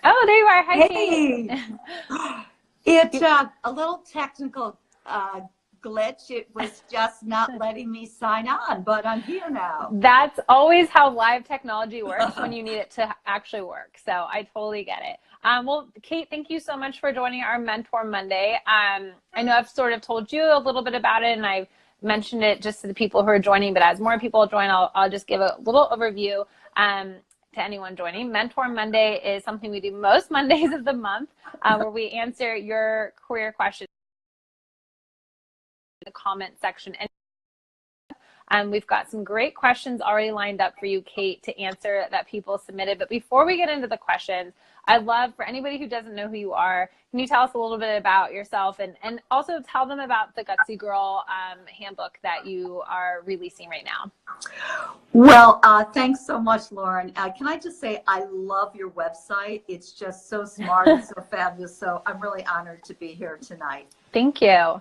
Oh, there you are. Hi, Hey, Kate. it's a little technical glitch. It was just not letting me sign on, but I'm here now. That's always how live technology works when you need it to actually work. So I totally get it. Well, Kate, thank you so much for joining our Mentor Monday. I know I've sort of told you a little bit about it, and I've mentioned it just to the people who are joining, but as more people join, I'll just give a little overview to anyone joining. Mentor Monday is something we do most Mondays of the month, where we answer your career questions in the comment section. We've got some great questions already lined up for you, Kate, to answer that people submitted. But before we get into the questions, I'd love for anybody who doesn't know who you are, can you tell us a little bit about yourself and also tell them about the Gutsy Girl handbook that you are releasing right now? Well, thanks so much, Lauren. Can I just say I love your website. It's just so smart and so fabulous. So I'm really honored to be here tonight. Thank you.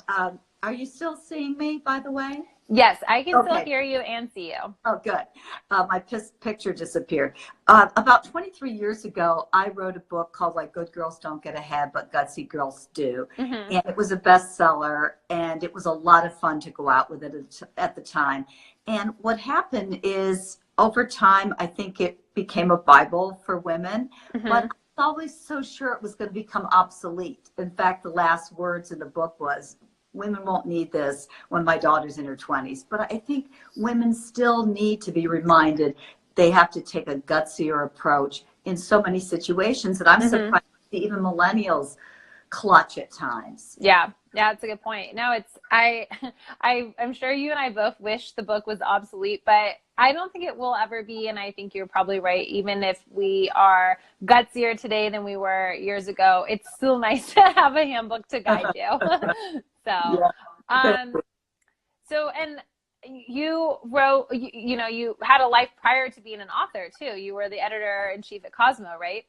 Are you still seeing me, by the way? Yes, I can still Okay. hear you and see you. Oh, good. My picture disappeared. About 23 years ago, I wrote a book called Like Good Girls Don't Get Ahead, but Gutsy Girls Do. Mm-hmm. And it was a bestseller, and it was a lot of fun to go out with it at the time. And what happened is, over time, I think it became a Bible for women, Mm-hmm. but I was always so sure it was going to become obsolete. In fact, the last words in the book was, women won't need this when my daughter's in her 20s. But I think women still need to be reminded they have to take a gutsier approach in so many situations that I'm Mm-hmm. surprised to see even millennials clutch at times. Yeah, that's a good point. No, I'm sure you and I both wish the book was obsolete, but I don't think it will ever be. And I think you're probably right. Even if we are gutsier today than we were years ago, it's still nice to have a handbook to guide you. So, Yeah. and you wrote, you had a life prior to being an author too. You were the editor-in-chief at Cosmo, right?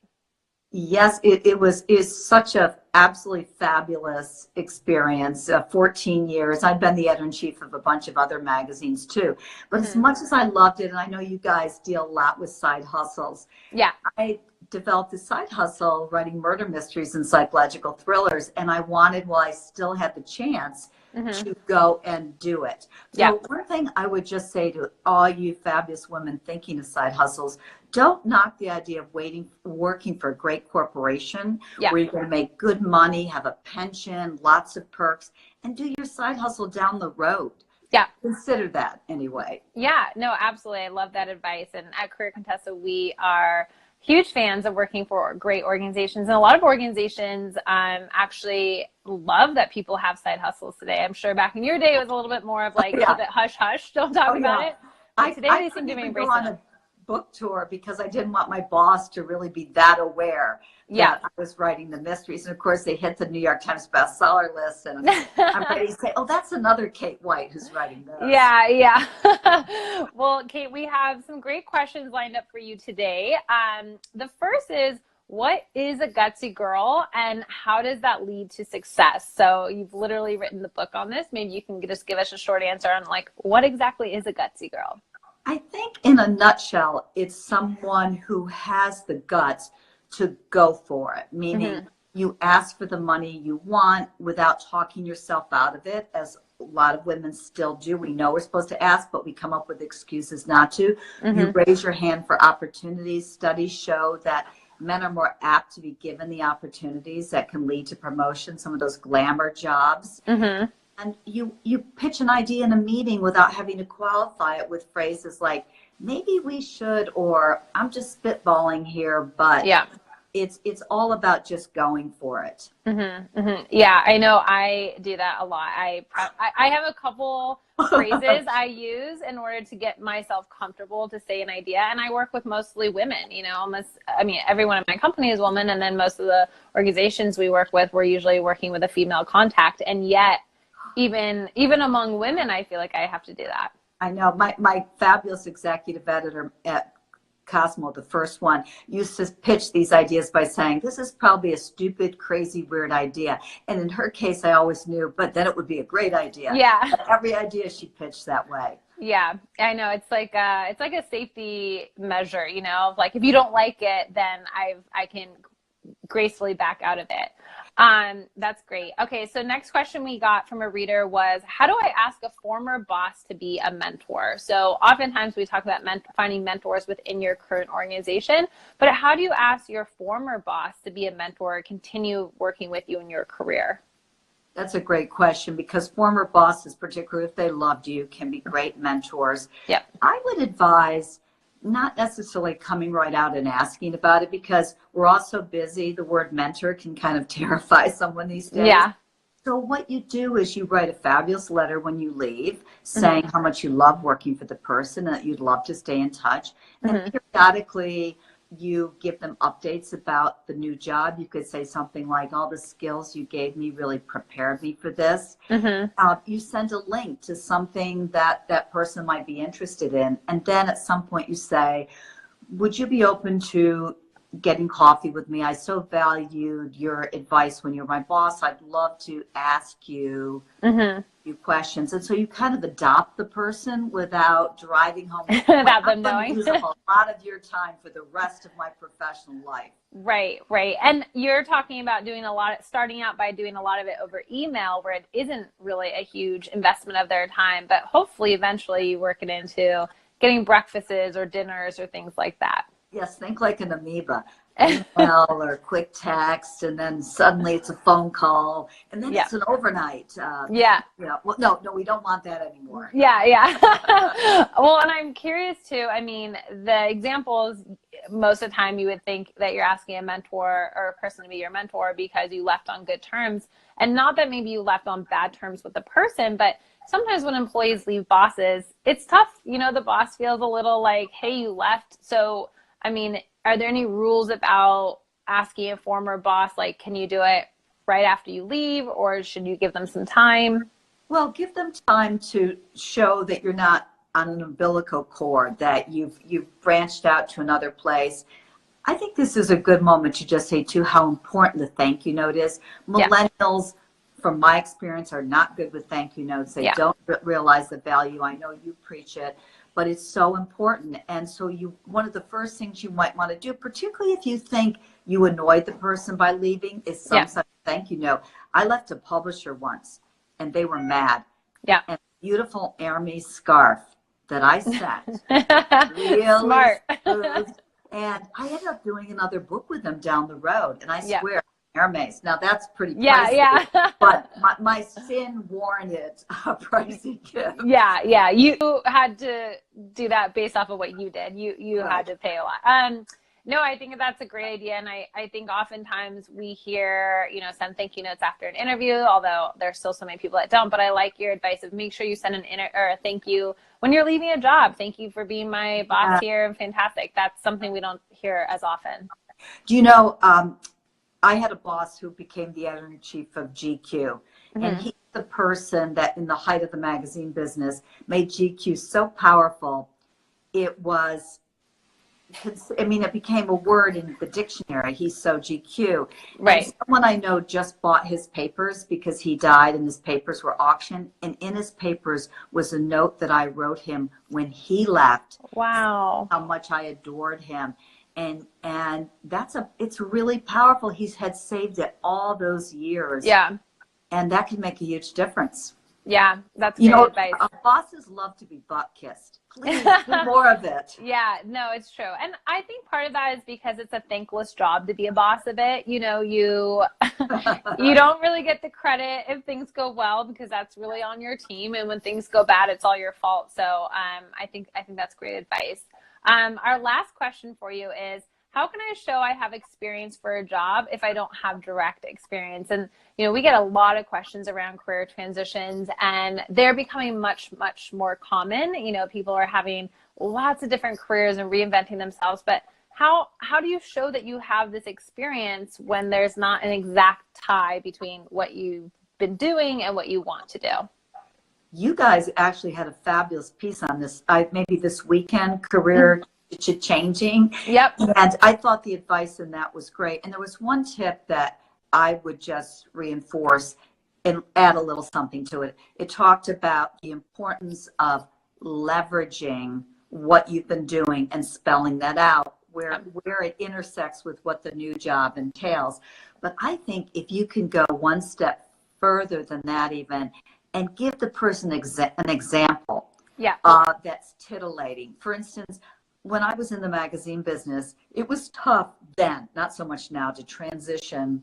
Yes, is such a absolutely fabulous experience. 14 years. I've been the editor-in-chief of a bunch of other magazines too. But Mm-hmm. as much as I loved it, and I know you guys deal a lot with side hustles. Yeah. I developed a side hustle writing murder mysteries and psychological thrillers, and I wanted, while I still had the chance, Mm-hmm. to go and do it. So Yeah. one thing I would just say to all you fabulous women thinking of side hustles, don't knock the idea of working for a great corporation. Yeah. Where you're going to make good money, have a pension, lots of perks, and do your side hustle down the road. Yeah. Consider that anyway. Yeah, no, absolutely. I love that advice. And at Career Contessa, we are huge fans of working for great organizations. And a lot of organizations actually love that people have side hustles today. I'm sure back in your day, it was a little bit more of like, keep it hush hush, don't talk about it. But today they seem to be embracing it. Book tour because I didn't want my boss to really be that aware that I was writing the mysteries. And of course they hit the New York Times bestseller list, and I'm ready to say, oh, that's another Kate White who's writing those. Yeah. Well, Kate, we have some great questions lined up for you today. The first is, what is a gutsy girl and how does that lead to success? So you've literally written the book on this. Maybe you can just give us a short answer on like, what exactly is a gutsy girl? I think in a nutshell, it's someone who has the guts to go for it, meaning you ask for the money you want without talking yourself out of it, as a lot of women still do. We know we're supposed to ask, but we come up with excuses not to. You raise your hand for opportunities. Studies show that men are more apt to be given the opportunities that can lead to promotion, some of those glamour jobs. And you pitch an idea in a meeting without having to qualify it with phrases like, maybe we should, or I'm just spitballing here, but it's all about just going for it. Yeah, I know I do that a lot. I have a couple phrases I use in order to get myself comfortable to say an idea. And I work with mostly women, everyone in my company is a woman. And then most of the organizations we work with, we're usually working with a female contact. And yet, even among women, I feel like I have to do that. I know. My fabulous executive editor at Cosmo, the first one, used to pitch these ideas by saying, this is probably a stupid, crazy, weird idea. And in her case, I always knew, but then it would be a great idea. Yeah. But every idea she pitched that way. Yeah, I know. It's like a safety measure, like if you don't like it, then I can gracefully back out of it. That's great. Okay, so next question we got from a reader was, how do I ask a former boss to be a mentor? So oftentimes we talk about finding mentors within your current organization, but how do you ask your former boss to be a mentor or continue working with you in your career? That's a great question, because former bosses, particularly if they loved you, can be great mentors. Yep. I would advise not necessarily coming right out and asking about it, because we're all so busy. The word mentor can kind of terrify someone these days. Yeah. So what you do is you write a fabulous letter when you leave, saying how much you love working for the person and that you'd love to stay in touch. And periodically you give them updates about the new job. You could say something like, all the skills you gave me really prepared me for this. You send a link to something that that person might be interested in. And then at some point you say, would you be open to getting coffee with me? I so valued your advice when you were my boss. I'd love to ask you a few questions. And so you kind of adopt the person without driving home. Without them knowing. Use up a lot of your time for the rest of my professional life. Right, right. And you're talking about starting out by doing a lot of it over email, where it isn't really a huge investment of their time, but hopefully eventually you work it into getting breakfasts or dinners or things like that. Yes, think like an amoeba. Email or quick text, and then suddenly it's a phone call, and then it's an overnight. Well, no, we don't want that anymore. Well, and I'm curious too. I mean, the examples, most of the time you would think that you're asking a mentor or a person to be your mentor because you left on good terms, and not that maybe you left on bad terms with the person, but sometimes when employees leave bosses, it's tough. You know, the boss feels a little like, hey, you left. So, I mean, are there any rules about asking a former boss, like, can you do it right after you leave, or should you give them some time? Well, give them time to show that you're not on an umbilical cord, that you've branched out to another place. I think this is a good moment to just say, too, how important the thank you note is. Millennials, from my experience, are not good with thank you notes. They don't realize the value. I know you preach it, but it's so important. And so one of the first things you might want to do, particularly if you think you annoyed the person by leaving, is some such thank you note. I left a publisher once, and they were mad. And a beautiful Hermes scarf that I sent, really smart. smooth. And I ended up doing another book with them down the road, and I swear, Hermes. Now that's pretty pricey, but my sin warranted a pricey gift. You had to do that based off of what you did. You had to pay a lot. No, I think that's a great idea. And I think oftentimes we hear, send thank you notes after an interview, although there's still so many people that don't. But I like your advice of make sure you send a thank you when you're leaving a job. Thank you for being my boss here and fantastic. That's something we don't hear as often. Do you know, I had a boss who became the editor-in-chief of GQ. And he's the person that in the height of the magazine business made GQ so powerful. It became a word in the dictionary. He's so GQ. Right. And someone I know just bought his papers because he died and his papers were auctioned. And in his papers was a note that I wrote him when he left. Wow. How much I adored him. And it's really powerful. He's had saved it all those years. Yeah. And that can make a huge difference. Yeah, that's great advice. Bosses love to be butt kissed. Please do more of it. Yeah, no, it's true. And I think part of that is because it's a thankless job to be a boss of it. You don't really get the credit if things go well, because that's really on your team. And when things go bad, it's all your fault. So I think that's great advice. Our last question for you is, how can I show I have experience for a job if I don't have direct experience? And, we get a lot of questions around career transitions, and they're becoming much, much more common. People are having lots of different careers and reinventing themselves. But how do you show that you have this experience when there's not an exact tie between what you've been doing and what you want to do? You guys actually had a fabulous piece on this, maybe this weekend, career changing. Yep. And I thought the advice in that was great. And there was one tip that I would just reinforce and add a little something to it. It talked about the importance of leveraging what you've been doing and spelling that out, where it intersects with what the new job entails. But I think if you can go one step further than that even, and give the person an example that's titillating. For instance, when I was in the magazine business, it was tough then, not so much now, to transition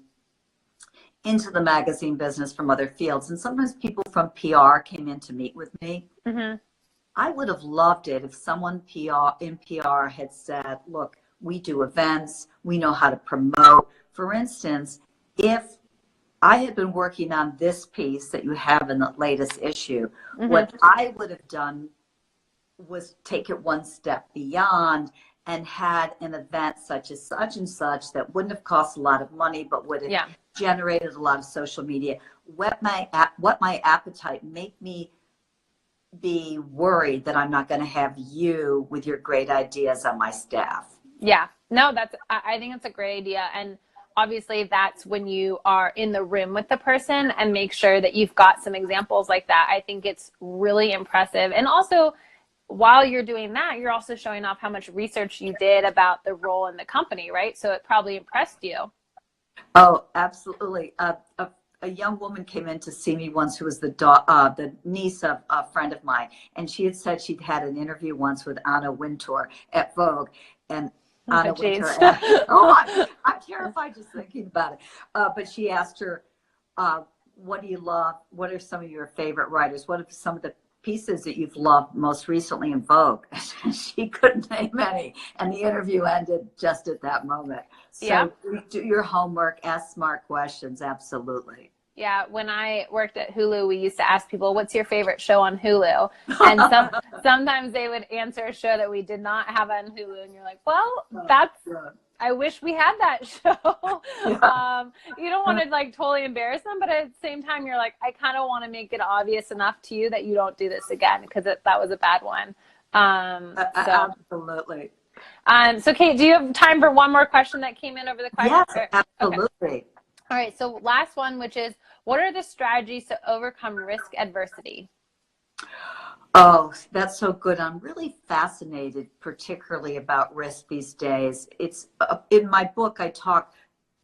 into the magazine business from other fields. And sometimes people from PR came in to meet with me. Mm-hmm. I would have loved it if someone in PR had said, look, we do events, we know how to promote. For instance, if I had been working on this piece that you have in the latest issue, what I would have done was take it one step beyond and had an event such as such and such that wouldn't have cost a lot of money, but would have generated a lot of social media, whet my appetite, make me be worried that I'm not going to have you with your great ideas on my staff. Yeah, no, I think that's a great idea. And obviously that's when you are in the room with the person and make sure that you've got some examples like that. I think it's really impressive. And also, while you're doing that, you're also showing off how much research you did about the role in the company, right? So it probably impressed you. Oh, absolutely. A young woman came in to see me once who was the niece of a friend of mine. And she had said she'd had an interview once with Anna Wintour at Vogue. And Anna Wintour asked, I'm terrified just thinking about it. But she asked her, what do you love? What are some of your favorite writers? What are some of the pieces that you've loved most recently in Vogue? She couldn't name any, and the interview ended just at that moment. So do your homework, ask smart questions, absolutely. Yeah, when I worked at Hulu, we used to ask people, what's your favorite show on Hulu? And sometimes they would answer a show that we did not have on Hulu, and you're like, well, I wish we had that show. You don't want to like totally embarrass them, but at the same time, you're like, I kind of want to make it obvious enough to you that you don't do this again because that was a bad one. Absolutely. So Kate, do you have time for one more question that came in over the question? Yes, absolutely. Okay. All right. So last one, which is, what are the strategies to overcome risk adversity? Oh, that's so good. I'm really fascinated, particularly about risk these days. It's in my book, I talk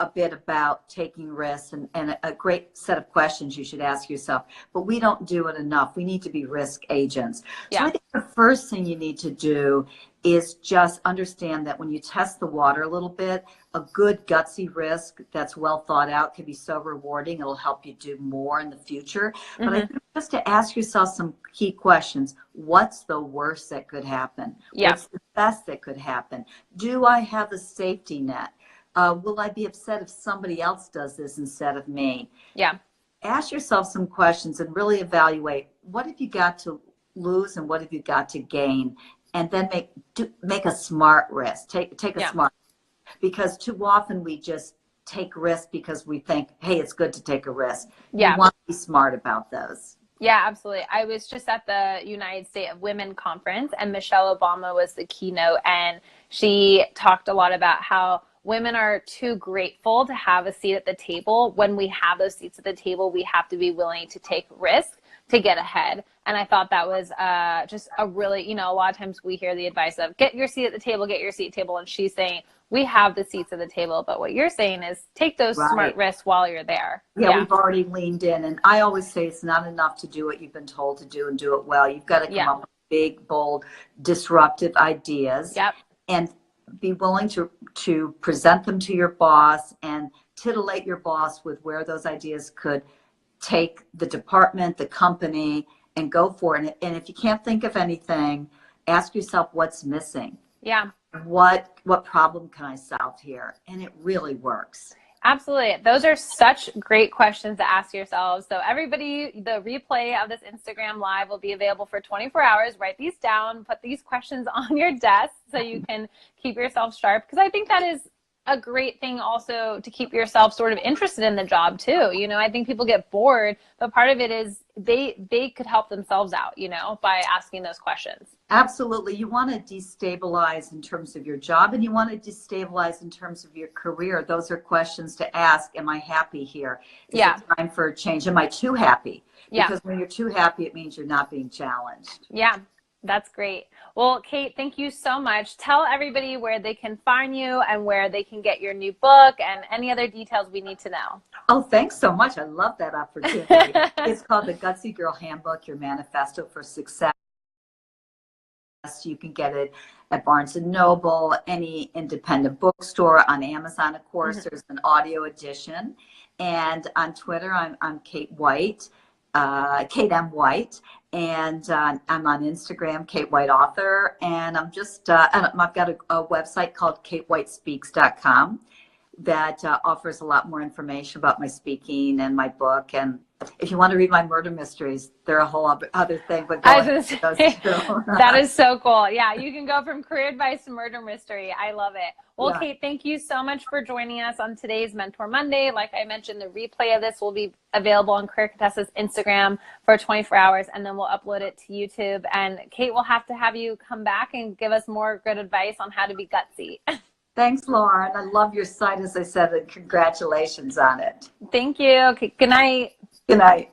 a bit about taking risks and a great set of questions you should ask yourself, but we don't do it enough. We need to be risk agents. So I think the first thing you need to do is just understand that when you test the water a little bit, a good gutsy risk that's well thought out can be so rewarding. It'll help you do more in the future. But I think just to ask yourself some key questions. What's the worst that could happen? What's the best that could happen? Do I have a safety net? Will I be upset if somebody else does this instead of me? Yeah. Ask yourself some questions and really evaluate, what have you got to lose and what have you got to gain? And then make a smart risk. Take a smart, because too often we just take risks because we think, hey, it's good to take a risk. You want to be smart about those. Yeah, absolutely. I was just at the United States of Women conference, and Michelle Obama was the keynote, and she talked a lot about how women are too grateful to have a seat at the table. When we have those seats at the table, we have to be willing to take risks to get ahead. And I thought that was just a really, a lot of times we hear the advice of get your seat at the table, get your seat at the table. And she's saying, we have the seats at the table. But what you're saying is take those smart risks while you're there. Yeah, we've already leaned in. And I always say it's not enough to do what you've been told to do and do it well. You've got to come up with big, bold, disruptive ideas. And be willing to present them to your boss and titillate your boss with where those ideas could take the department, the company, and go for it. And if you can't think of anything, ask yourself what's missing. Yeah. What problem can I solve here? And it really works. Absolutely. Those are such great questions to ask yourselves. So everybody, the replay of this Instagram Live will be available for 24 hours. Write these down, put these questions on your desk so you can keep yourself sharp. Because I think that is a great thing also to keep yourself sort of interested in the job too. I think people get bored, but part of it is they could help themselves out, by asking those questions. Absolutely. You want to destabilize in terms of your job, and you want to destabilize in terms of your career. Those are questions to ask. Am I happy here? Is it time for a change? Am I too happy? Because when you're too happy, it means you're not being challenged. Yeah. That's great. Well, Kate, thank you so much. Tell everybody where they can find you and where they can get your new book and any other details we need to know. Oh, thanks so much. I love that opportunity. It's called the Gutsy Girl Handbook, Your Manifesto for Success. You can get it at Barnes & Noble, any independent bookstore, on Amazon, of course. Mm-hmm. There's an audio edition. And on Twitter, I'm Kate White, Kate M. White. And I'm on Instagram, Kate White Author. And I'm just, and I've got a website called katewhitespeaks.com that offers a lot more information about my speaking and my book. And if you want to read my murder mysteries, they're a whole other thing. But go ahead with those two. That is so cool. Yeah, you can go from career advice to murder mystery. I love it. Well, Yeah. Kate, thank you so much for joining us on today's Mentor Monday. Like I mentioned, the replay of this will be available on Career Contessa's Instagram for 24 hours, and then we'll upload it to YouTube. And Kate, will have to have you come back and give us more good advice on how to be gutsy. Thanks, Lauren. I love your site, as I said, and congratulations on it. Thank you. Okay, good night. Good night.